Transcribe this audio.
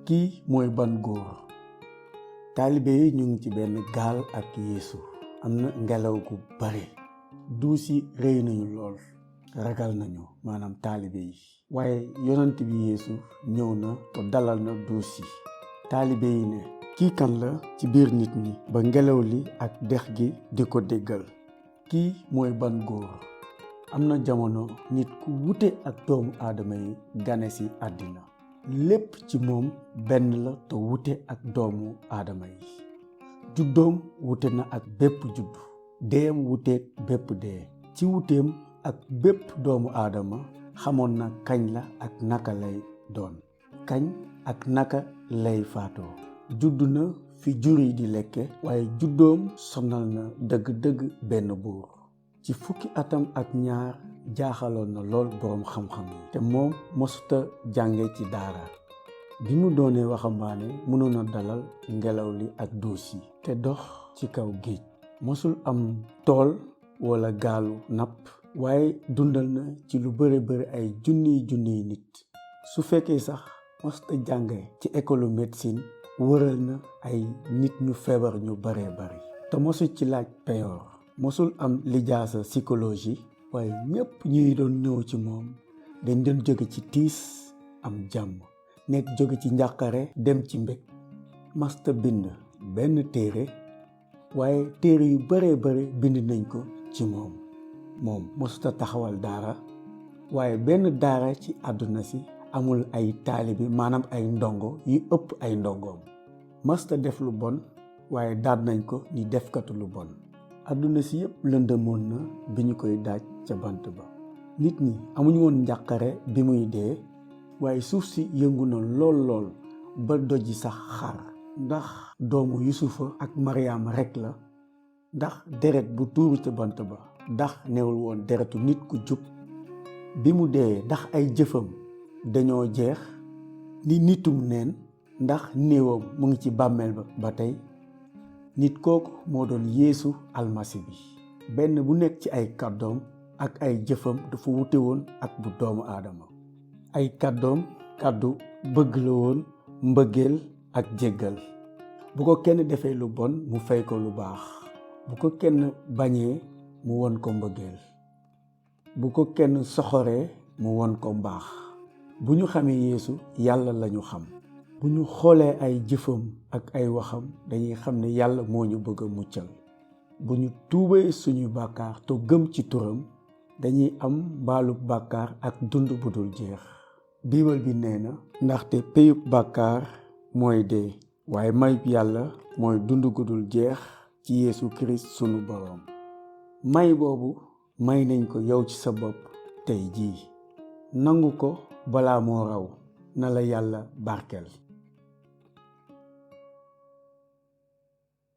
kii mooy ban góor. taalibe yi ñu ngi ci benn gaal ak Yeesu. am na ngelaw gu bare. duus yi rëy nañu lool. ragal nañu maanaam taalibe yi. waaye yonent bi Yeesu ñëw na te dalal na duus yi. taalibe yi ne kii kan la ci biir nit ñi ba ngelaw li ak dex gi di ko déggal. kii mooy ban góor. am na jamono nit ku wute ak doomu aadama yi gane si àddina. lépp ci moom benn la te wute ak doomu aadama yi. juddoom wute na ak bépp judd. deem wuteeg bépp dee. ci wuteem ak bépp doomu aadama xamoon na kañ la ak naka lay doon. kañ ak naka lay faatoo. judd na fi jur yi di lekke waaye juddoom sonal na dëgg-dëgg benn buur. ci fukki atam ak ñaar jaaxaloon na lool boroom xam-xam yi te moom mosuta jànge ci daara. bi mu doonee waxambaane mënoon a dalal ngelaw li ak duus yi te dox ci kaw géej. mosul am tool wala gaalu napp waaye dundal na ci lu bëri ay junniy nit. su fekkee sax mosuta jànge ci école médecine wëral na ay nit ñu feebar ñu bare bari te mosul ci laaj peyoor. mosul am lijaasa psychologie waaye ñépp ñuy doon ñëw ci moom dañ doon jóge ci tiis am jàmm. nekk jóge ci njàqare dem ci mbég. masta bind benn téere waaye téere yu bare bind nañ ko ci moom mosuta taxawal daara waaye benn daara ci àdduna si amul ay taalibi maanaam ay ndongo yu ëpp ay ndongoom. masta def lu bon waaye daat nañ ko ni defkatu lu bon. àdduna si yëpp lëndëmoon na bi ñu koy daaj ca bant ba. nit ñi amuñu woon njàqare bi muy dee waaye suuf si yëngu na lool ba doj yi sax xar. ndax doomu yusufa ak mariama rekk la. ndax deret bu tuuru ca bant ba ndax newul woon deretu nit ku jub. bi mu dee ndax ay jëfam dañoo jeex ni nitum neen. ndax néewam mu ngi ci bàmmeel ba tey. nit kooku moo doon Yeesu almasi bi. benn bu nekk ci ay kàddoom ak ay jëfam dafa wute woon ak bu doomu aadama. ay kàddoom kàddu bëgg la woon, mbëggeel ak jéggal. bu ko kenn defee lu bon mu fay ko lu baax. bu ko kenn bañee mu won ko mbëggeel. bu ko kenn soxoree mu won ko mbaax. bu ñu xamee Yeesu yàlla lañu xam. bu ñu xoolee ay jëfam ak ay waxam dañuy xam ne yàlla moo ñu bëgg a muccal. bu ñu tuubee suñu bàkkaar te gëm ci turam dañuy am mbaalub bàkkaar ak dund bu dul jeex. biibal bi nee na ndaxte péyub bàkkaar mooy dee waaye mayub yàlla mooy dund gu dul jeex ci Yeesu Kirist sunu boroom. may boobu may nañ ko yow ci sa bopp tey jii. nangu ko balaa moo raw. na la yàlla barkeel.